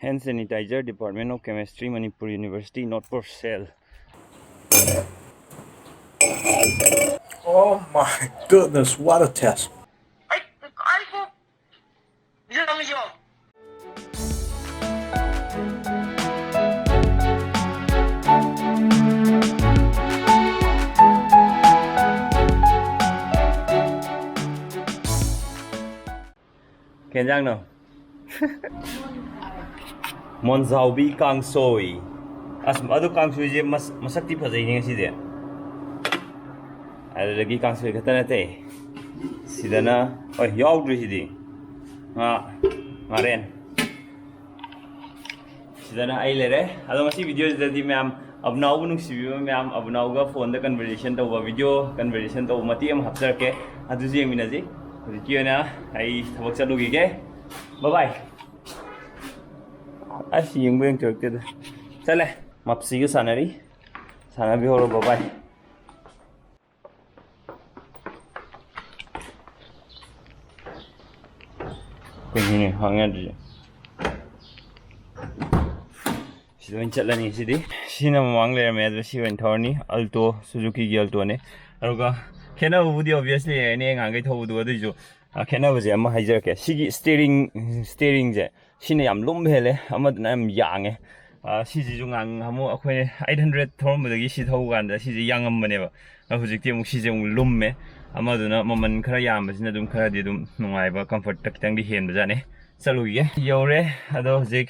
Hand sanitizer, Department of Chemistry, Manipur University, not for sale. Oh my goodness, what a test. Kenjang no? Monzaubi Kang Soi. As adu Kang Soi je masakti phajai ni ngasi de. Adagi Kang Soi khata nate. Sidana oi yaudri sidi. Ngaren. Sidana ai lere. Ado ngasi video jadi ma'am Abunao bu nungsibi ma'am Abunao ga phone da conversation to video conversation to mati am hapsar ke adu je minaji. Kiana ai thabak chalugi ge. Bye bye. I see you going to it. Tell Mapsi Sanari Sanabi or bye bye. Continue, hang on. She's going to Chalani City. She never Mangler made she went Tony, Alto, Suzuki Giltone. Aruga. Kenna would obviously any angle to do the Kenna was a Mahajer. She steering jet. She am Lumbele, I'm young. She's young, I'm 800 Tom with the Gishi Hogan, she's a young maneuver. I was a team, she's a lumme. A mother, Maman Karayam, is Nadum Karadidum, no, I have comfort tucking the hand, Zane. Salugi, Yore, Adozik.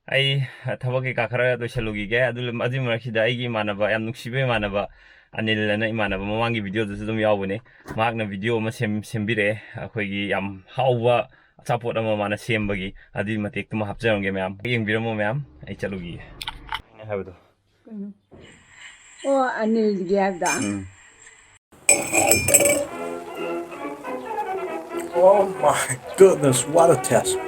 I Tawaki Kakara, the Shalugi, Adul Madimaki, Manava, and Nukshibe Manava. Anil na imana ba mamangi video du dum yawune magna video ma sembire akhoi yam hawwa support ama mana sembagi adi matek tuma hapjaronge ma'am yengbiramo ma'am ai chalugi ne habdo oh Anil gyada Oh my goodness, what a test.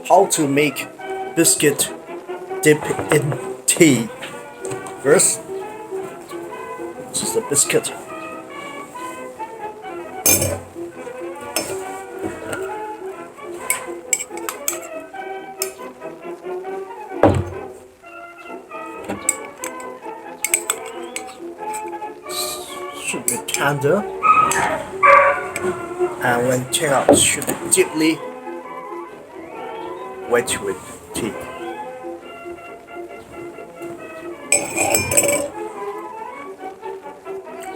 How to make biscuit dip in tea. First, this is the biscuit. Should be tender, and when turned out, should be deeply wet with tea.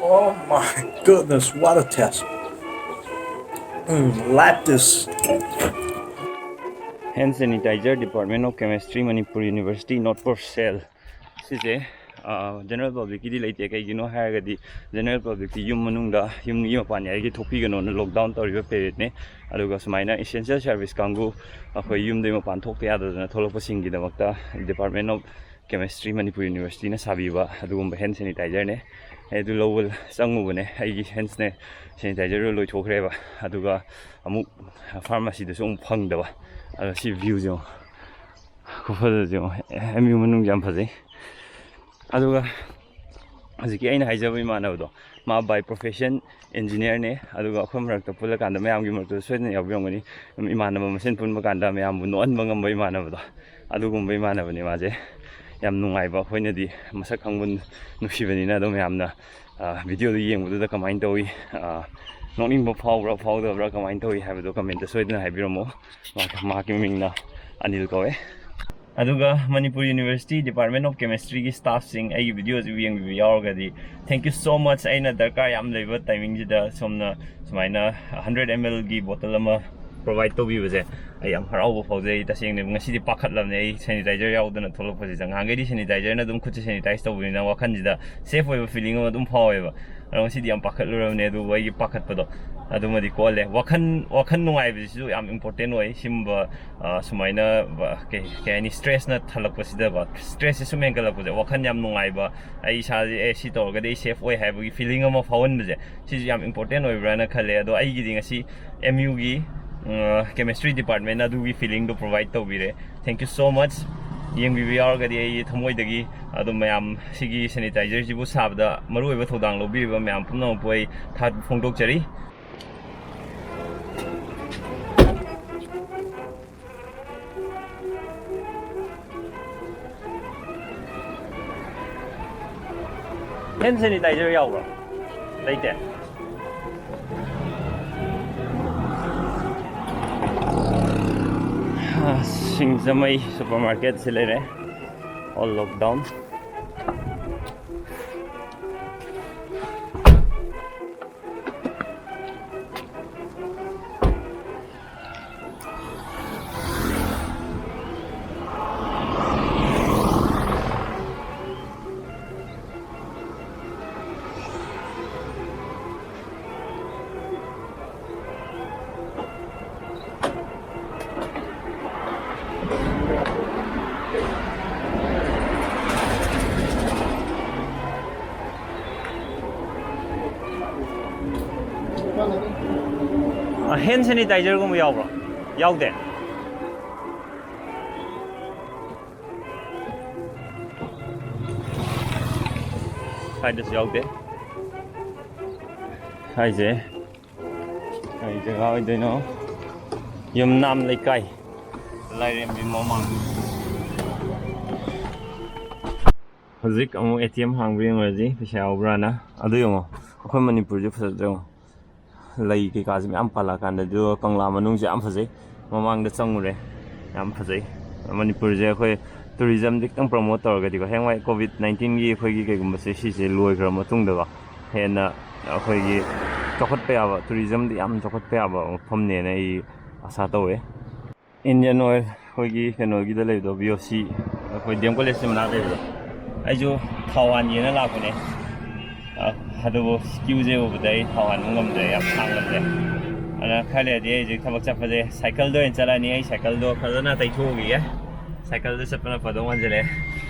Oh my goodness, what a test. Like this. Hand sanitizer, Department of Chemistry, Manipur University, not for sale. This is general public ki late kai gino hairgadi general public ki yum manungda yum ni mapani ai thopi gano lockdown toriba period ne aduga sumaina essential service kangu akhoi yum dei mapan thokte adana tholok pasing gi damakta Department of Chemistry Manipur University na sabiba adugum hand sanitizer ne edu lowel sangu ne ai hands ne sanitizer loi thokre ba aduga amuk pharmacy da sung phangda ba adu si view jo ko phada jo emu manung jam phajai aduga aziki aina haijaba imanabdo ma by profession engineer ne aduga akhom rakta pula kanda mayam gi marto soina yabiyongani imanaba masen punba kanda mayam bu non bangam bai manabdo adugum bai manaba ne maje yam nungai ba khoina di masak khangbun nusibani na do mayamna video du yengbu da kamain towi noning ba phawra phawdabra kamain towi habdo comment da soidna haibiramo ma ki mingna Anil kowe Aduga Manipur University Department of Chemistry ki staff sing ai videos viewing yaurgadi thank you so much aina darkar yam leba timing jida somna sumaina 100 ml gi bottle ama provide to biuse ai am harau phawjai taseng ne ngasi di pakhat lamne ai sanitizer yaudana tholok phaji jang hangai di sanitizer na dum khuchi sanitize to bina wakhan jida safe oi feeling ma dum phaweba ngasi di am pakhat luramne du wai gi pakhat pado adumadi kole wakhan nungai bi su am important oi simba sumaina ke any stress na thalak pasida ba stress is sumen kala puje wakhan yam nungai ba ai sa e si to ga dei safe oi have gi feeling ama phawon bje si yam important oi brana khale ado ai gi ngasi mu gi chemistry department na du gi feeling to provide to bire thank you so much ꯌꯦꯡꯕꯤꯕ ꯌꯥꯎꯔꯒꯗꯤ ꯑꯩ ꯊꯃꯣꯏꯗꯒꯤ ꯑꯗꯨꯝ ꯃꯌꯥꯝ ꯁꯤꯒꯤ ꯁꯦꯅꯤꯇꯥꯏꯖꯔꯁꯤꯕꯨ ꯁꯥꯕꯗ ꯃꯔꯨꯑꯣꯏꯕ ꯊꯧꯗꯥꯡ ꯂꯧꯕꯤꯔꯤꯕ ꯃꯌꯥꯝ ꯄꯨꯝꯅꯃꯛꯄꯨ ꯑꯩ ꯐꯣꯡꯗꯣꯛꯆꯔꯤ ꯍꯦꯟ ꯁꯦꯅꯤꯇꯥꯏꯖꯔ ꯌꯥꯎꯕ꯭ꯔꯣ ꯂꯩꯇꯦ ꯁꯤꯡꯖꯃꯩ ꯁꯨꯄꯔ ꯃꯥꯔꯀꯦꯠꯁꯤ ꯂꯩꯔꯦ ꯑꯣꯜ ꯂꯣꯛꯗꯥꯎꯟ ꯍꯦꯟ ꯁꯦꯅꯤꯇꯥꯏꯖꯔꯒꯨꯝꯕ ꯌꯥꯎꯕ꯭ꯔꯣ ꯌꯥꯎꯗꯦ ꯁ꯭ꯋꯥꯏꯗꯁꯨ ꯌꯥꯎꯗꯦ ꯁ꯭ꯋꯥꯏꯁꯦ ꯀꯔꯤ ꯖꯒꯥ ꯑꯣꯏꯗꯣꯏꯅꯣ ꯌꯨꯝꯅꯥꯝ ꯂꯩꯀꯥꯏ ꯂꯥꯏꯔꯦꯝꯕꯤ ꯃꯃꯥꯡ ꯍꯧꯖꯤꯛ ꯑꯃꯨꯛ ATM ꯍꯥꯡꯕ ꯌꯦꯡꯉꯨꯔꯁꯤ ꯄꯩꯁꯥ ꯌꯥꯎꯕ꯭ꯔꯥꯅ ꯑꯗꯨ ꯌꯦꯡꯉꯣ ꯑꯩꯈꯣꯏ ꯃꯅꯤꯄꯨꯔꯁꯦ ꯐꯖꯗ꯭ꯔꯦ ꯌꯦꯡꯉꯣ ꯂꯩ ꯀꯩꯀꯥꯁꯦ ꯃꯌꯥꯝ ꯄꯥꯜꯂꯛꯑꯀꯥꯟꯗ ꯑꯗꯨꯒ ꯀꯪꯂꯥ ꯃꯅꯨꯡꯁꯦ ꯌꯥꯝ ꯐꯖꯩ ꯃꯃꯥꯡꯗ ꯆꯪꯉꯨꯔꯦ ꯌꯥꯝ ꯐꯖꯩ ꯃꯅꯤꯄꯨꯔꯁꯦ ꯑꯩꯈꯣꯏ ꯇꯨꯔꯤꯖꯝꯗꯤ ꯈꯤꯇꯪ ꯄ꯭ꯔꯣꯃꯣꯠ ꯇꯧꯔꯒꯗꯤꯀꯣ ꯍꯌꯦꯡꯋꯥꯏ COVID-19ꯒꯤ ꯑꯩꯈꯣꯏꯒꯤ ꯀꯩꯒꯨꯝꯕꯁꯦ ꯁꯤꯁꯦ ꯂꯣꯏꯈ꯭ꯔ ꯃꯇꯨꯡꯗꯀꯣ ꯍꯦꯟꯅ ꯑꯩꯈꯣꯏꯒꯤ ꯆꯥꯎꯈꯠꯄ ꯌꯥꯕ ꯇꯨꯔꯤꯖꯝꯗꯤ ꯌꯥꯝ ꯆꯥꯎꯈꯠꯄ ꯌꯥꯕ ꯃꯐꯝꯅꯦꯅ ꯑꯩ ꯑꯁꯥ ꯇꯧꯋꯦ ꯏꯟꯗꯤꯌꯟ ꯑꯣꯏꯜ ꯑꯩꯈꯣꯏꯒꯤ ꯀꯩꯅꯣꯒꯤꯗ ꯂꯩꯕꯗꯣ VOC ꯑꯩꯈꯣꯏ DM ꯀꯣꯂꯦꯖꯀꯤ ꯃꯅꯥꯛ ꯂꯩꯕꯗꯣ ꯑꯩꯁꯨ ꯊꯥꯎ ꯍꯥꯟꯒꯦꯅ ꯂꯥꯛꯄꯅꯦ ꯑꯗꯨꯕꯨ ꯀ꯭ꯌꯨꯁꯦ ꯎꯕꯗ ꯑꯩ ꯊꯥꯎ ꯍꯥꯟꯕ ꯉꯝꯗ꯭ꯔꯦ ꯌꯥꯝ ꯁꯥꯡꯉꯝꯗ꯭ꯔꯦ ꯑꯗꯨꯅ ꯈꯔ ꯂꯩꯔꯗꯤ ꯑꯩ ꯍꯧꯖꯤꯛ ꯊꯕꯛ ꯆꯠꯄꯁꯦ ꯁꯥꯏꯀꯜꯗ ꯑꯣꯏꯅ ꯆꯠꯂꯅꯤ ꯑꯩ ꯁꯥꯏꯀꯜꯗꯣ ꯐꯖꯅ ꯇꯩꯊꯣꯛꯎꯈꯤꯒꯦ ꯁꯥꯏꯀꯜꯗ ꯆꯠꯄꯅ ꯐꯗꯧ ꯃꯥꯟꯖꯜꯂꯛꯑꯦ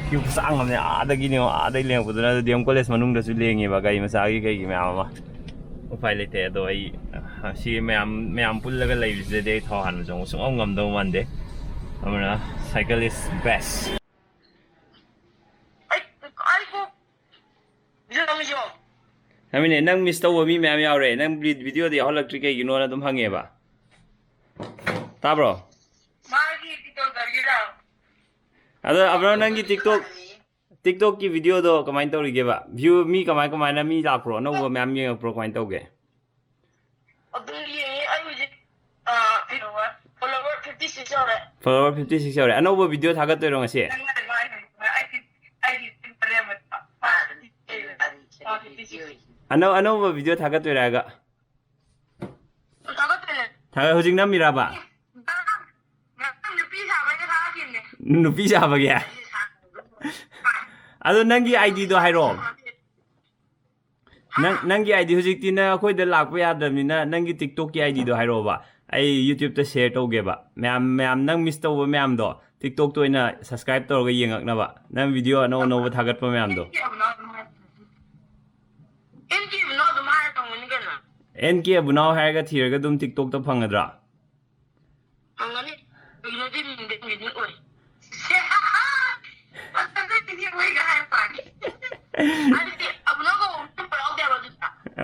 ꯀ꯭ꯌꯨ ꯈꯨꯁꯥꯡ ꯑꯃꯅꯦ ꯑꯥꯗꯒꯤꯅꯦ ꯑꯥꯗꯒꯤ ꯂꯦꯡꯉꯛꯄꯗꯨꯅ ꯑꯗꯨ DM ꯀꯣꯂꯦꯖ ꯃꯅꯨꯡꯗꯁꯨ ꯂꯦꯡꯉꯦꯕ ꯒꯥꯔꯤ ꯃꯆꯥꯒꯤ ꯀꯩꯒꯤ ꯃꯌꯥꯝ ꯑꯃ ꯎꯄꯥꯏ ꯂꯩꯇꯦ ꯑꯗꯣ ꯑꯩ ꯁꯤ ꯃꯌꯥꯝ ꯄꯨꯜꯂꯒ ꯂꯩꯕꯁꯤꯗꯗꯤ ꯑꯩ ꯊꯥꯎ ꯍꯥꯟꯕ ꯆꯪꯕ ꯁꯨꯡꯉꯝ ꯉꯝꯗꯧ ꯃꯥꯟꯗꯦ ꯑꯗꯨꯅ ꯁꯥꯏꯀꯜ ꯏꯁ ꯕꯦꯁ ꯍꯥꯏꯃꯤꯅꯦ ꯅꯪ ꯃꯤꯁ ꯇꯧꯕ ꯃꯤ ꯃꯌꯥꯝ ꯌꯥꯎꯔꯦ ꯅꯪ ꯚꯤꯗꯤꯑꯣꯗ ꯌꯥꯎꯍꯜꯂꯛꯇ꯭ꯔꯤ ꯀꯩꯒꯤꯅꯣꯅ ꯑꯗꯨꯝ ꯍꯪꯉꯦꯕ ꯇꯥꯕ꯭ꯔꯣ ꯑꯗꯣ ꯑꯕ꯭ꯔꯣ ꯅꯪꯒꯤ ꯇꯤꯛꯇꯣꯛꯀꯤ ꯚꯤꯗꯤꯑꯣꯗꯣ ꯀꯃꯥꯏꯅ ꯇꯧꯔꯤꯒꯦꯕ ꯚ꯭ꯌꯨ ꯃꯤ ꯀꯃꯥꯏꯅ ꯃꯤ ꯂꯥꯛꯄ꯭ꯔꯣ ꯑꯅꯧꯕ ꯃꯌꯥꯝ ꯌꯦꯡꯉꯛꯄ꯭ꯔꯣ ꯀꯃꯥꯏꯅ ꯇꯧꯒꯦ ꯑꯗꯨꯝ ꯌꯦꯡꯉꯤ ꯑꯩ ꯍꯧꯖꯤꯛ ꯐꯣꯂꯣꯋꯔ 56 ꯌꯧꯔꯦ ꯐꯣꯂꯣꯋꯔ 56 ꯌꯧꯔꯦ ꯑꯅꯧꯕ ꯚꯤꯗꯤꯑꯣ ꯊꯥꯒꯠꯇꯣꯏꯔꯣ ꯉꯁꯤ ꯑꯅꯧꯕ ꯚꯤꯗꯤꯑꯣ ꯊꯥꯒꯠꯇꯣꯏꯔꯥ ꯍꯥꯏꯒ ꯍꯧꯖꯤꯛ ꯅꯝꯃꯤꯔꯕ ꯅꯨꯄꯤ ꯁꯥꯕꯒꯤ ꯑꯗꯣ ꯅꯪꯒꯤ ꯑꯥꯏꯗꯤꯗꯣ ꯍꯥꯏꯔꯛꯑꯣ ꯅꯪꯒꯤ ꯑꯥꯏꯗꯤ ꯍꯧꯖꯤꯛꯇꯤ ꯅꯪ ꯑꯩꯈꯣꯏꯗ ꯂꯥꯛꯄ ꯌꯥꯗ꯭ꯔꯕꯅꯤꯅ ꯅꯪꯒꯤ ꯇꯤꯛꯇꯣꯛꯀꯤ ꯑꯥꯏꯗꯤꯗꯣ ꯍꯥꯏꯔꯛꯑꯣꯕ ꯑꯩ ꯌꯨꯇ꯭ꯌꯨꯕꯇ ꯁꯦꯌꯔ ꯇꯧꯒꯦꯕ ꯃꯌꯥꯝ ꯅꯪ ꯃꯤꯁ ꯇꯧꯕ ꯃꯌꯥꯝꯗꯣ ꯇꯤꯛꯇꯣꯛꯇ ꯑꯣꯏꯅ ꯁꯕꯁꯀ꯭ꯔꯥꯏꯞ ꯇꯧꯔꯒ ꯌꯦꯡꯉꯛꯅꯕ ꯅꯪ ꯚꯤꯗꯤꯑꯣ ꯑꯅꯧ ꯑꯅꯧꯕ ꯊꯥꯒꯠꯄ ꯃꯌꯥꯝꯗꯣ NK Abunao ꯍꯥꯏꯔꯒ ꯊꯤꯔꯒ ꯑꯗꯨꯝ ꯇꯤꯛꯇꯣꯛꯇ ꯐꯪꯒꯗ꯭ꯔꯥ ꯐꯪꯒꯅꯤ ꯀꯩꯅꯣꯗꯤ ꯃꯤꯡꯗ ꯑꯣꯏ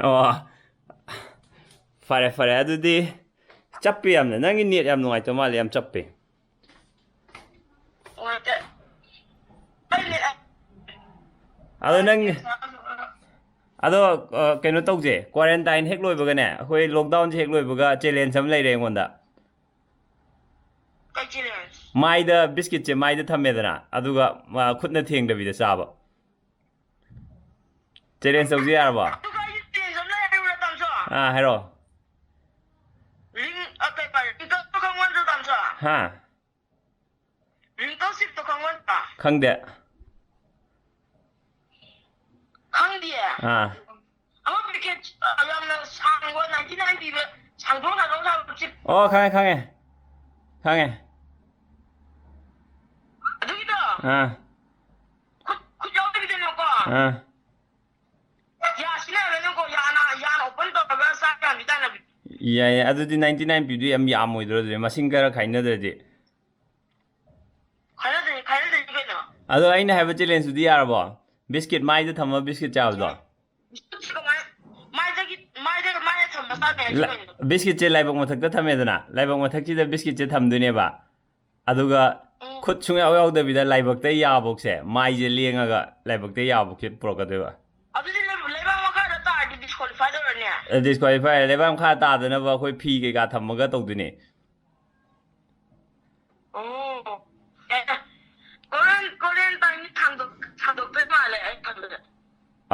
ꯑꯣ ꯐꯔꯦ ꯑꯗꯨꯗꯤ ꯆꯞꯄꯤ ꯌꯥꯝꯅ ꯅꯪꯒꯤ ꯅꯦꯠ ꯌꯥꯝ ꯅꯨꯡꯉꯥꯏꯇꯕ ꯃꯥꯜꯂꯦ ꯌꯥꯝ ꯆꯞꯄꯤ ꯑꯗꯣ ꯀꯩꯅꯣ ꯇꯧꯁꯦ ꯀ꯭ꯋꯥꯔꯦꯟꯇꯥꯏꯟ ꯍꯦꯛ ꯂꯣꯏꯕꯒꯅꯦ ꯑꯩꯈꯣꯏ ꯂꯣꯛꯗꯥꯎꯟꯁꯦ ꯍꯦꯛ ꯂꯣꯏꯕꯒ ꯆꯦꯂꯦꯟꯖ ꯑꯃ ꯂꯩꯔꯦ ꯑꯩꯉꯣꯟꯗ ꯃꯥꯏꯗ ꯕꯤꯁꯀꯤꯠꯁꯦ ꯃꯥꯏꯗ ꯊꯝꯃꯦꯗꯅ ꯑꯗꯨꯒ ꯈꯨꯠꯅ ꯊꯦꯡꯗꯕꯤꯗ ꯆꯥꯕ ꯆꯦꯂꯦꯟꯖ ꯇꯧꯁꯤ ꯌꯥꯔꯕꯣ ꯍꯥꯏꯔꯛꯑꯣ ꯍꯥ ꯈꯪꯗꯦ ꯑꯃ ꯄꯦꯀꯦꯠ ꯌꯥꯝꯅ ꯁꯥꯡꯕ 99 ꯄꯤꯕ ꯁꯥꯡꯗꯣꯛ ꯁꯥꯕ ꯆꯤꯞ ꯑꯣ ꯈꯪꯉꯦ ꯑꯗꯨꯒꯤꯗꯣ ꯈꯨꯠ ꯌꯥꯎꯗꯕꯤꯗꯅꯀꯣ ꯌꯥꯁꯤꯟꯅꯔꯒꯅꯀꯣ ꯌꯥꯅ ꯑꯣꯄꯟ ꯇꯧꯔꯒ ꯆꯥꯛ ꯌꯥꯝ ꯇꯥꯟꯅꯕꯤ ꯌꯥꯏ ꯑꯗꯨꯗꯤ 99 ꯄꯤꯕꯗꯨ ꯌꯥꯝ ꯌꯥꯝꯃꯣꯏꯗ꯭ꯔꯣ ꯑꯗꯨꯗꯤ ꯃꯁꯤꯡ ꯈꯔ ꯈꯥꯏꯅꯗ꯭ꯔꯗꯤ ꯈꯥꯏꯅꯗ꯭ꯔꯗꯤ ꯑꯗꯣ ꯑꯩꯅ ꯍꯥꯏꯕ ꯆꯦꯂꯦꯟꯖꯇꯨꯗꯤ ꯌꯥꯔꯕꯣ ꯕꯤꯁꯀꯤꯠ ꯃꯥꯏꯗ ꯊꯝꯃ ꯕꯤꯁꯀꯤꯠ ꯆꯥꯕꯗꯣ ꯕꯤꯁꯀꯤꯠꯁꯦ ꯂꯥꯏꯕꯛ ꯃꯊꯛꯇ ꯊꯝꯃꯦꯗꯅ ꯂꯥꯏꯕꯛ ꯃꯊꯛꯁꯤꯗ ꯕꯤꯁꯀꯤꯠꯁꯦ ꯊꯝꯗꯣꯏꯅꯦꯕ ꯑꯗꯨꯒ ꯈꯨꯠ ꯁꯨꯡꯌꯥꯎ ꯌꯥꯎꯗꯕꯤꯗ ꯂꯥꯏꯕꯛꯇ ꯌꯥꯕꯣꯛꯁꯦ ꯃꯥꯏꯁꯦ ꯂꯦꯡꯉꯒ ꯂꯥꯏꯕꯛꯇ ꯌꯥꯕꯣꯛꯁꯦ ꯄꯨꯔꯛꯀꯗꯣꯏꯕ ꯗꯤꯁꯀ꯭ꯋꯥꯂꯤꯐꯥꯏ ꯂꯩꯕꯥꯛ ꯃꯈꯥ ꯇꯥꯗꯅꯕ ꯑꯩꯈꯣꯏ ꯐꯤ ꯀꯩꯀꯥ ꯊꯝꯃꯒ ꯇꯧꯗꯣꯏꯅꯦ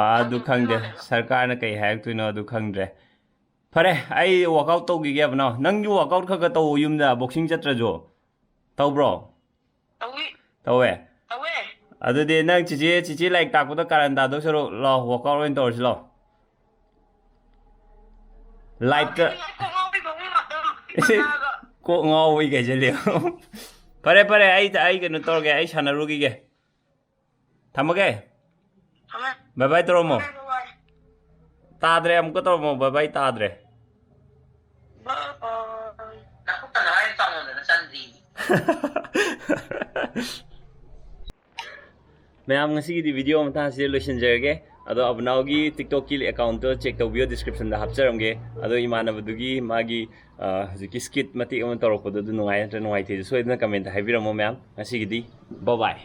ꯑꯗꯨ ꯈꯪꯗꯦ ꯁꯔꯀꯥꯔꯅ ꯀꯩ ꯍꯥꯏꯔꯛꯇꯣꯏꯅꯣ ꯑꯗꯨ ꯈꯪꯗ꯭ꯔꯦ ꯐꯔꯦ ꯑꯩ ꯋꯥꯛꯑꯥꯎꯠ ꯇꯧꯈꯤꯒꯦ ꯑꯕꯅꯥꯎ ꯅꯪꯁꯨ ꯋꯥꯛꯑꯥꯎꯠ ꯈꯔ ꯈꯔ ꯇꯧ ꯌꯨꯝꯗ ꯕꯣꯛꯁꯤꯡ ꯆꯠꯇ꯭ꯔꯁꯨ ꯇꯧꯕ꯭ꯔꯣ ꯇꯧꯋꯦ ꯑꯗꯨꯗꯤ ꯅꯪ ꯆꯤꯆꯦ ꯂꯥꯏꯔꯤꯛ ꯇꯥꯛꯄꯗ ꯀꯥꯔꯟ ꯇꯥꯗꯧ ꯁꯔꯨꯛ ꯂꯥꯎ ꯋꯥꯛꯑꯥꯎꯠ ꯑꯣꯏꯅ ꯇꯧꯔꯁꯤ ꯂꯥꯎ ꯂꯥꯏꯐꯇ ꯀꯣꯛ ꯉꯥꯎꯕꯩ ꯀꯩꯁꯜꯂꯦ ꯐꯔꯦ ꯐꯔꯦ ꯑꯩ ꯀꯩꯅꯣ ꯇꯧꯔꯒꯦ ꯑꯩ ꯁꯥꯟꯅꯔꯨꯈꯤꯒꯦ ꯊꯝꯃꯒꯦ ꯕꯥꯏ ꯕꯥꯏ ꯇꯧꯔꯝꯃꯣ ꯇꯥꯗ꯭ꯔꯦ ꯑꯃꯨꯛꯀ ꯇꯧꯔꯝꯃꯣ ꯕꯥꯏ ꯕꯥꯏ ꯇꯥꯗ꯭ꯔꯦ ꯃꯌꯥꯝ ꯉꯁꯤꯒꯤꯗꯤ ꯚꯤꯗꯤꯑꯣ ꯃꯇꯥꯡꯁꯤꯗ ꯂꯣꯏꯁꯤꯟꯖꯔꯒꯦ ꯑꯗꯣ ꯑꯕꯅꯥꯎꯒꯤ ꯇꯤꯛꯇꯣꯛꯀꯤ ꯑꯦꯀꯥꯎꯟꯇꯣ ꯆꯦꯛ ꯇꯧꯕꯤꯌꯣ ꯗꯤꯁꯀ꯭ꯔꯤꯞꯁꯟꯗ ꯍꯥꯞꯆꯔꯝꯒꯦ ꯑꯗꯣ ꯏꯃꯥꯟꯅꯕꯗꯨꯒꯤ ꯃꯥꯒꯤ ꯍꯧꯖꯤꯛꯀꯤ ꯁ꯭ꯀꯤꯠ ꯃꯇꯦꯛ ꯑꯃ ꯇꯧꯔꯛꯄꯗꯣ ꯑꯗꯨ ꯅꯨꯡꯉꯥꯏ ꯅꯠꯇ꯭ꯔ ꯅꯨꯡꯉꯥꯏꯇꯦ ꯁꯣꯏꯗꯅ ꯀꯃꯦꯟꯇ ꯍꯥꯏꯕꯤꯔꯝꯃꯣ ꯃꯌꯥꯝ ꯉꯁꯤꯒꯤꯗꯤ ꯕꯥꯏ